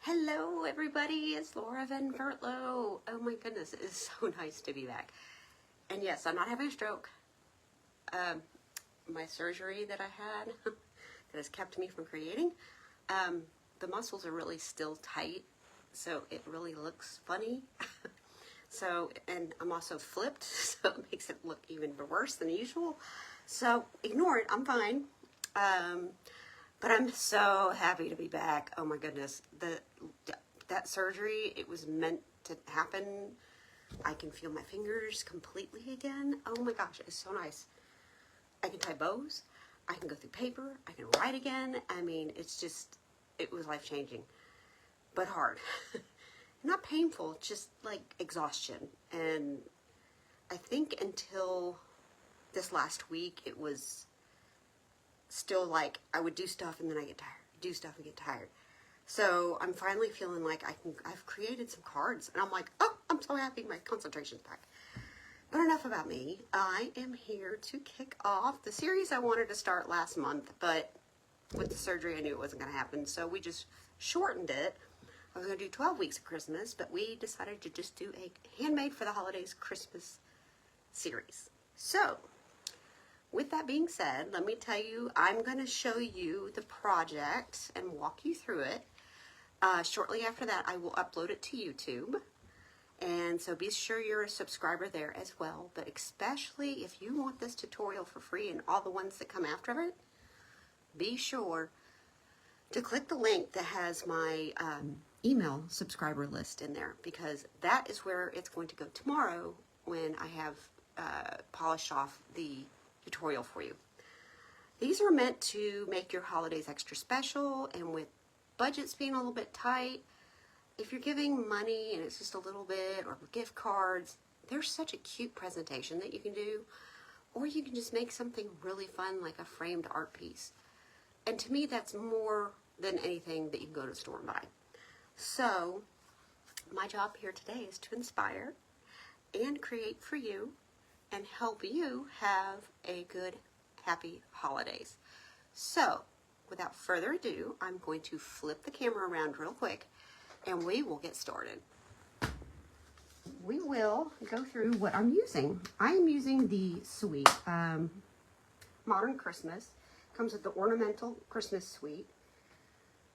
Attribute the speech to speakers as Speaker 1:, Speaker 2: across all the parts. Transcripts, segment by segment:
Speaker 1: Hello everybody, it's Laura Van Vertlo. Oh my goodness, it is so nice to be back. And yes, I'm not having a stroke. My surgery that I had that has kept me from creating, the muscles are really still tight, so it really looks funny. And I'm also flipped, so it makes it look even worse than usual. So ignore it, I'm fine. But I'm so happy to be back. Oh my goodness. That surgery, it was meant to happen. I can feel my fingers completely again. Oh my gosh, it's so nice. I can tie bows. I can go through paper. I can write again. I mean, it was life-changing, but hard. Not painful, just like exhaustion. And I think until this last week, it was still like I would do stuff and then I get tired, do stuff and get tired. So I'm finally feeling like I've created some cards and I'm like, oh, I'm so happy my concentration's back. But enough about me. I am here to kick off the series I wanted to start last month, but with the surgery I knew it wasn't going to happen, so we just shortened it. I was going to do 12 weeks of Christmas, but we decided to just do a Handmade for the Holidays Christmas series. So with that being said, let me tell you, I'm going to show you the project and walk you through it. Shortly after that, I will upload it to YouTube. And so be sure you're a subscriber there as well. But especially if you want this tutorial for free and all the ones that come after it, be sure to click the link that has my email subscriber list in there, because that is where it's going to go tomorrow when I have polished off the tutorial for you. These are meant to make your holidays extra special, and with budgets being a little bit tight, if you're giving money and it's just a little bit, or gift cards, there's such a cute presentation that you can do, or you can just make something really fun like a framed art piece. And to me, that's more than anything that you can go to the store and buy. So my job here today is to inspire and create for you and help you have a good, happy holidays. So, without further ado, I'm going to flip the camera around real quick and we will get started. We will go through what I'm using. I am using the Suite Modern Christmas. Comes with the Ornamental Christmas Suite.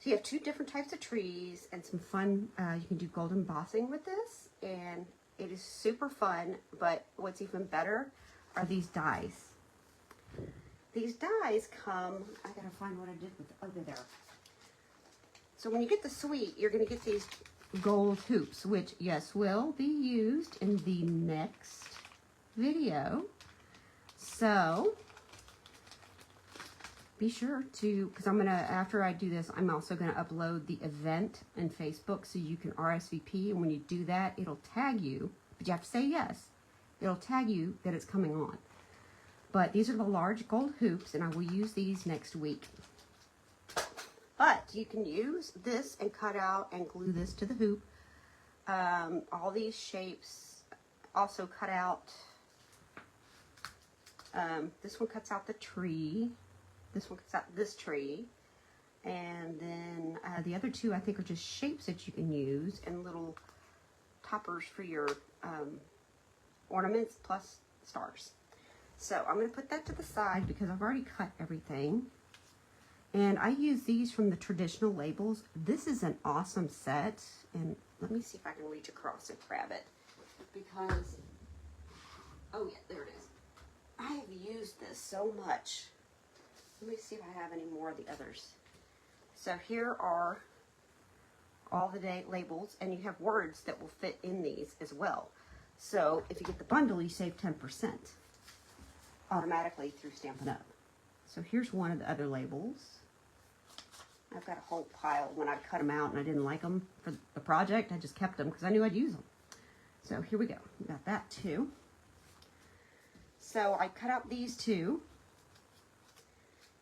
Speaker 1: So you have two different types of trees and some fun, you can do gold embossing with this, and it is super fun, but what's even better are these dies. These dies come, I gotta find what I did with the other there. So when you get the Suite, you're gonna get these gold hoops, which, yes, will be used in the next video. So be sure to, because I'm gonna, after I do this, I'm also gonna upload the event in Facebook so you can RSVP, and when you do that, it'll tag you, but you have to say yes. It'll tag you that it's coming on. But these are the large gold hoops, and I will use these next week. But you can use this and cut out and glue this to the hoop. All these shapes also cut out. This one cuts out the tree. This one cuts out this tree. And then the other two I think are just shapes that you can use and little toppers for your ornaments plus stars. So I'm going to put that to the side because I've already cut everything. And I use these from the traditional labels. This is an awesome set. And let me see if I can reach across and grab it. Because, oh yeah, there it is. I have used this so much. Let me see if I have any more of the others. So here are all the day labels, and you have words that will fit in these as well. So if you get the bundle, you save 10% automatically through Stampin' Up. So here's one of the other labels. I've got a whole pile. When I cut them out and I didn't like them for the project, I just kept them because I knew I'd use them. So here we go. We got that too. So I cut out these two.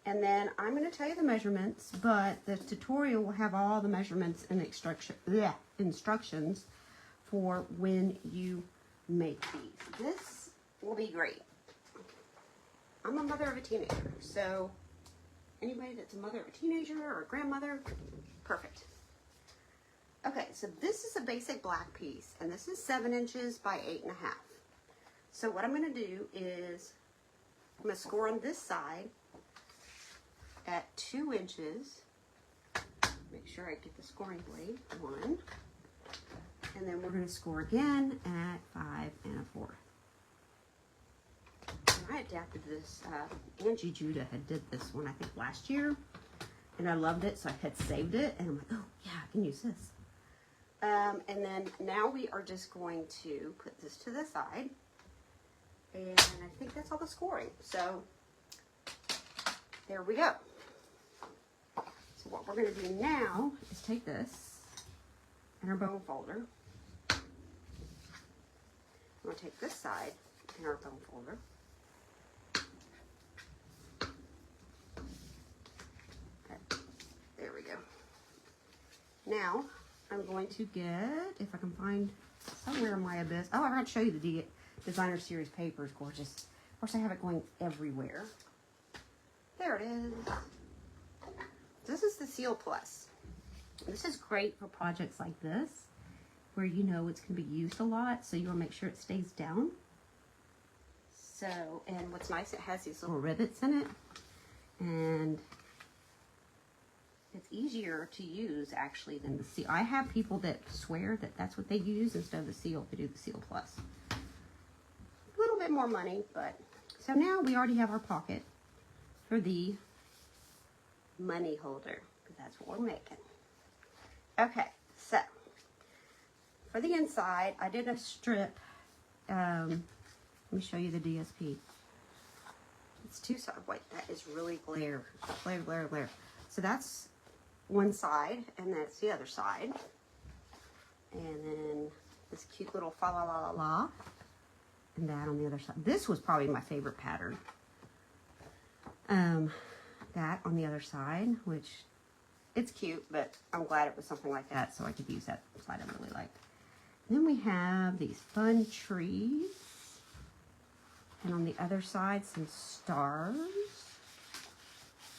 Speaker 1: And then I'm going to tell you the measurements, but the tutorial will have all the measurements and instructions for when you make these. This will be great. I'm a mother of a teenager, so anybody that's a mother of a teenager or a grandmother, perfect. Okay, so this is a basic black piece, and this is 7 inches by 8.5. So what I'm going to do is I'm going to score on this side at 2 inches. Make sure I get the scoring blade, 1. And then we're going to score again at 5 1/4. And I adapted this, Angie Judah had did this one I think last year, and I loved it, so I had saved it, and I'm like, oh yeah, I can use this. And then now we are just going to put this to the side, and I think that's all the scoring. So there we go. So what we're going to do now is take this and our bone folder. I'm going to take this side and our bone folder. Okay, there we go. Now I'm going to get, if I can find somewhere in my abyss. Oh, I forgot to show you the Designer Series paper is gorgeous. Of course, I have it going everywhere. There it is. This is the Seal Plus. This is great for projects like this, where you know it's going to be used a lot, so you want to make sure it stays down. So, and what's nice, it has these little rivets in it, and it's easier to use actually than the Seal. I have people that swear that that's what they use instead of the Seal to do the Seal Plus. A little bit more money, but so now we already have our pocket for the money holder, because that's what we're making. Okay, so for the inside, I did a strip. Let me show you the DSP. It's two sides. Wait, that is really glare. Glare, glare, glare. So that's one side, and that's the other side. And then this cute little fa la la la la, and that on the other side. This was probably my favorite pattern. That on the other side, which it's cute, but I'm glad it was something like that, so I could use that side I really liked. And then we have these fun trees, and on the other side some stars,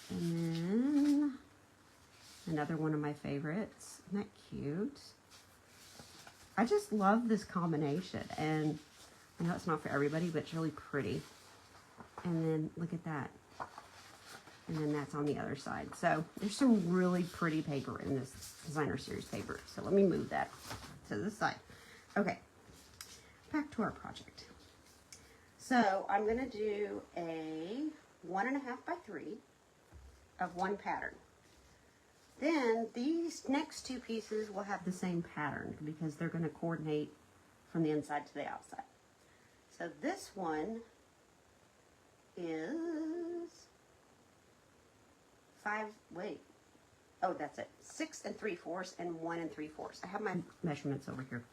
Speaker 1: and then another one of my favorites. Isn't that cute? I just love this combination, and I know it's not for everybody, but it's really pretty. And then look at that. And then that's on the other side. So there's some really pretty paper in this Designer Series paper. So let me move that to the side. Okay, back to our project. So I'm going to do a 1.5 by 3 of one pattern. Then these next two pieces will have the same pattern because they're going to coordinate from the inside to the outside. So this one is 6 3/4 and 1 3/4. I have my measurements over here.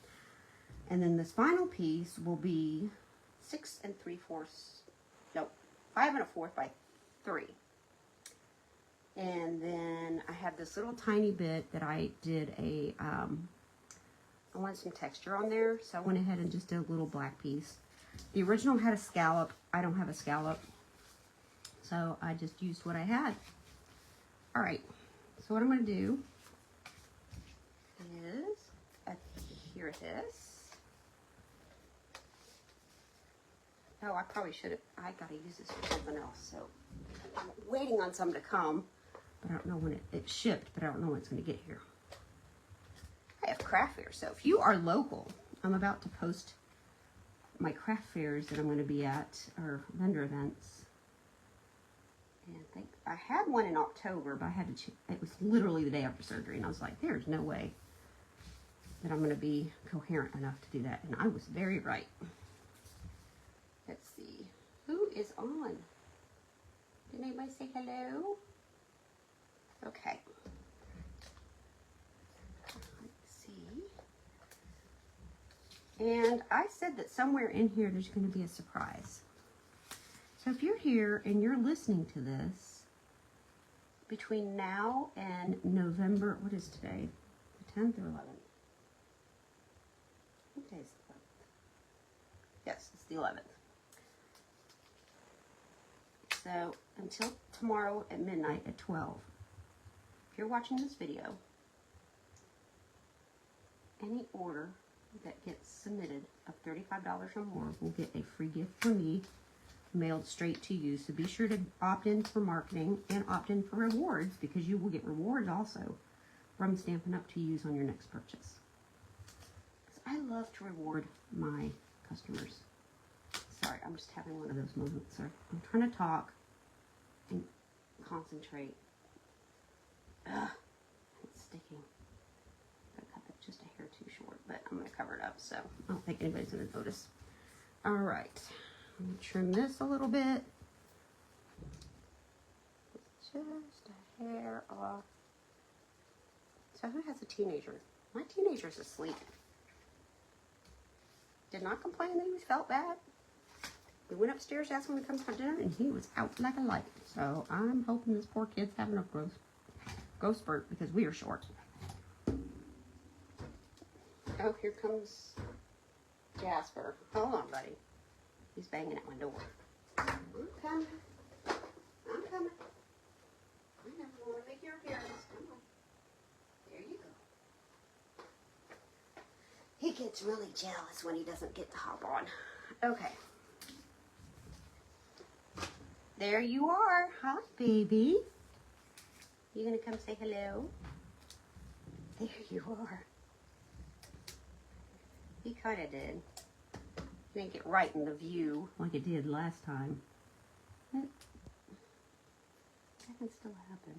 Speaker 1: And then this final piece will be 6 3/4, no, 5 1/4 by 3. And then I have this little tiny bit that I did I wanted some texture on there, so I went ahead and just did a little black piece. The original had a scallop. I don't have a scallop, so I just used what I had. All right, so what I'm going to do is adhere this. Oh, I probably should have. I got to use this for something else, so I'm waiting on some to come, but I don't know when it shipped, but I don't know when it's going to get here. I have craft fairs, so if you are local, I'm about to post my craft fairs that I'm going to be at, or vendor events. And I had one in October, but I had to. It was literally the day after surgery, and I was like, "There's no way that I'm going to be coherent enough to do that." And I was very right. Let's see, who is on? Did anybody say hello? Okay. Let's see. And I said that somewhere in here there's going to be a surprise. So if you're here and you're listening to this between now and November, what is today? The 10th or 11th? What day is the 11th? Yes, it's the 11th. So until tomorrow at midnight at 12, if you're watching this video any order that gets submitted of $35 or more will get a free gift from me mailed straight to you. So be sure to opt in for marketing and opt in for rewards, because you will get rewards also from Stampin' Up! To use on your next purchase. I love to reward my customers. Sorry, I'm just having one of those moments, sir. I'm trying to talk and concentrate. Ugh, it's sticking. I'm gonna cut that just a hair too short, but I'm gonna cover it up, so I don't think anybody's gonna notice. All right, I'm gonna trim this a little bit. Just a hair off. So who has a teenager? My teenager's asleep. Did not complain that he felt bad. We went upstairs, asked him to come for dinner, and he was out like a light. So I'm hoping this poor kid's having a growth spurt, because we are short. Oh, here comes Jasper. Hold on, buddy. He's banging at my door. I'm coming. I'm coming. I never want to make your appearance. Come on. There you go. He gets really jealous when he doesn't get to hop on. Okay. There you are. Hi, baby. You gonna come say hello? There you are. He kind of did. He didn't get right in the view like it did last time. But that can still happen.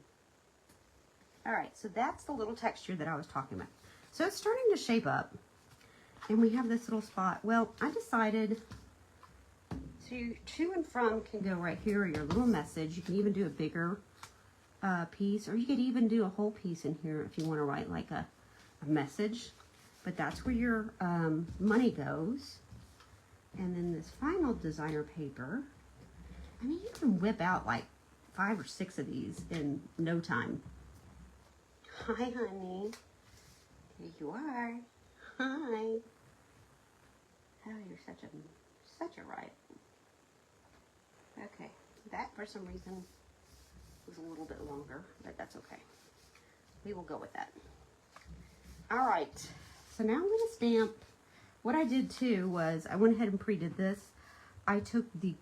Speaker 1: All right, so that's the little texture that I was talking about. So it's starting to shape up, and we have this little spot. Well, I decided to and from can go right here, or your little message. You can even do a bigger piece, or you could even do a whole piece in here if you want to write like a message. But that's where your money goes. And then this final designer paper, I mean, you can whip out like 5 or 6 of these in no time. Hi, honey. Here you are. Hi. Oh, you're such a riot. Okay, that for some reason was a little bit longer, but that's okay. We will go with that. All right, so now I'm going to stamp. What I did too was I went ahead and pre-did this. I took the,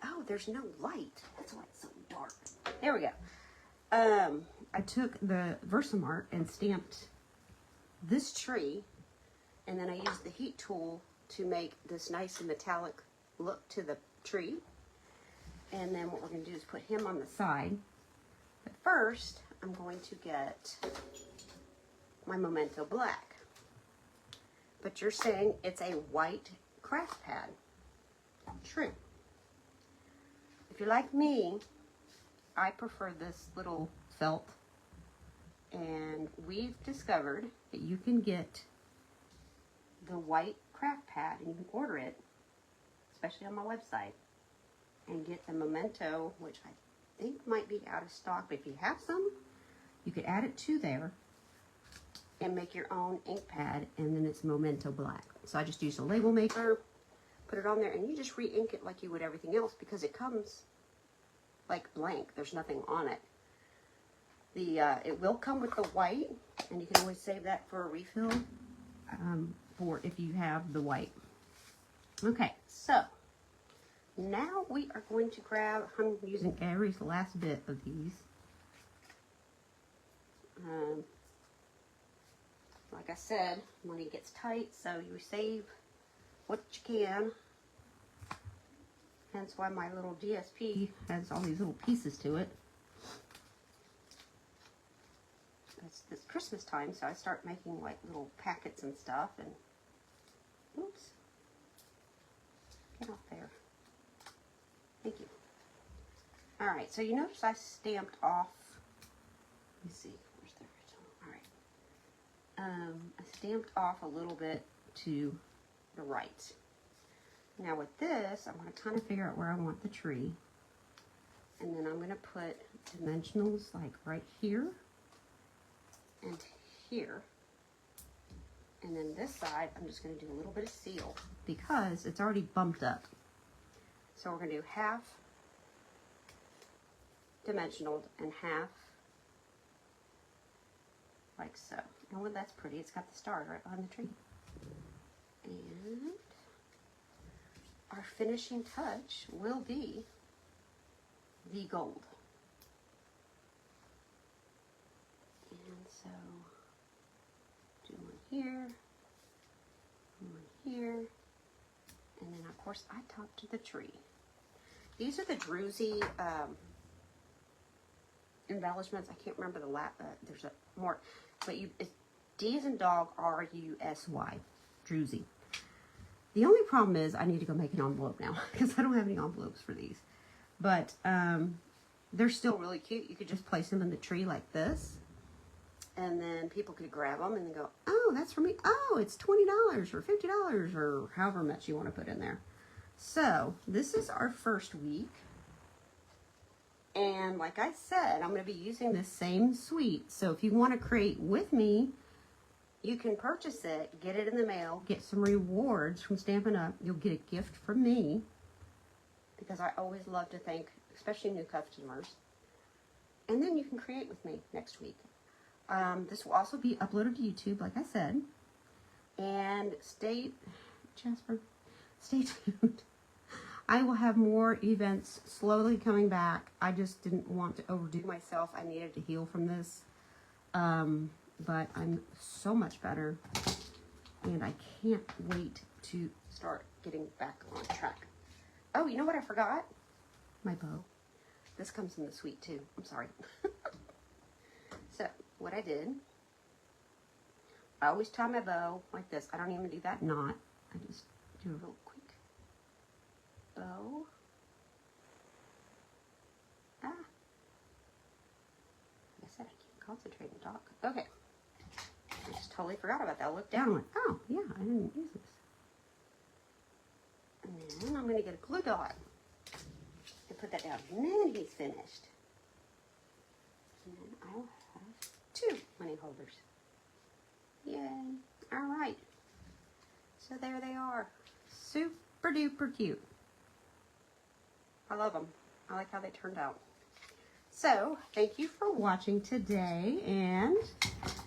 Speaker 1: oh, there's no light. That's why it's so dark. There we go. I took the Versamart and stamped this tree, and then I used the heat tool to make this nice and metallic look to the tree. And then what we're going to do is put him on the side. But first, I'm going to get my Memento Black. But you're saying it's a white craft pad. True. If you're like me, I prefer this little felt. And we've discovered that you can get the white craft pad, and you can order it, especially on my website, and get the Memento, which I think might be out of stock, but if you have some, you could add it to there and make your own ink pad, and then it's Memento Black. So I just used a label maker, put it on there, and you just re-ink it like you would everything else, because it comes like blank. There's nothing on it. It will come with the white, and you can always save that for a refill for if you have the white. Okay, so now we are going to grab, I'm using every last bit of these. Like I said, money gets tight, so you save what you can. Hence why my little DSP has all these little pieces to it. It's Christmas time, so I start making like little packets and stuff, and oops, get off there. Thank you. All right, so you notice I stamped off, let me see, where's the original? All right. I stamped off a little bit to the right. Now with this, I'm going to kind of figure out where I want the tree. And then I'm going to put dimensionals like right here and here. And then this side, I'm just going to do a little bit of seal because it's already bumped up. So we're going to do half dimensional and half like so. Oh, well, that's pretty. It's got the stars right behind the tree. And our finishing touch will be the gold. And so, do one here, one here, and then of course I topped the tree. These are the Druzy embellishments. I can't remember the there's a more, but it's D as in dog, R-U-S-Y, Druzy. The only problem is I need to go make an envelope now because I don't have any envelopes for these. But they're still really cute. You could just place them in the tree like this. And then people could grab them and go, oh, that's for me. Oh, it's $20 or $50 or however much you want to put in there. So this is our first week. And like I said, I'm going to be using this same suite. So if you want to create with me, you can purchase it, get it in the mail, get some rewards from Stampin' Up. You'll get a gift from me because I always love to thank, especially new customers. And then you can create with me next week. This will also be uploaded to YouTube, like I said. And Jasper, stay tuned. I will have more events slowly coming back. I just didn't want to overdo myself. I needed to heal from this. But I'm so much better. And I can't wait to start getting back on track. Oh, you know what I forgot? My bow. This comes in the suite too. I'm sorry. So, what I did, I always tie my bow like this. I don't even do that knot. I just do a real quick bow. Ah. Like I said, I can't concentrate and talk. Okay. I just totally forgot about that. I looked down and went, oh, yeah, I didn't use this. And then I'm going to get a glue dot and put that down. And then he's finished. And then I'll have 2 money holders. Yay. All right. So there they are. Super duper cute. I love them. I like how they turned out. So, thank you for watching today, and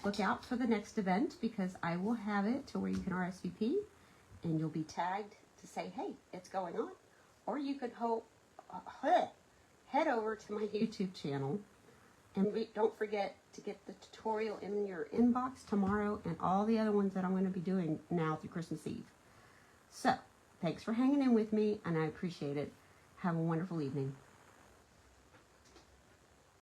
Speaker 1: look out for the next event because I will have it to where you can RSVP and you'll be tagged to say, hey, it's going on. Or you could head over to my YouTube channel, and don't forget to get the tutorial in your inbox tomorrow and all the other ones that I'm going to be doing now through Christmas Eve. So, thanks for hanging in with me, and I appreciate it. Have a wonderful evening.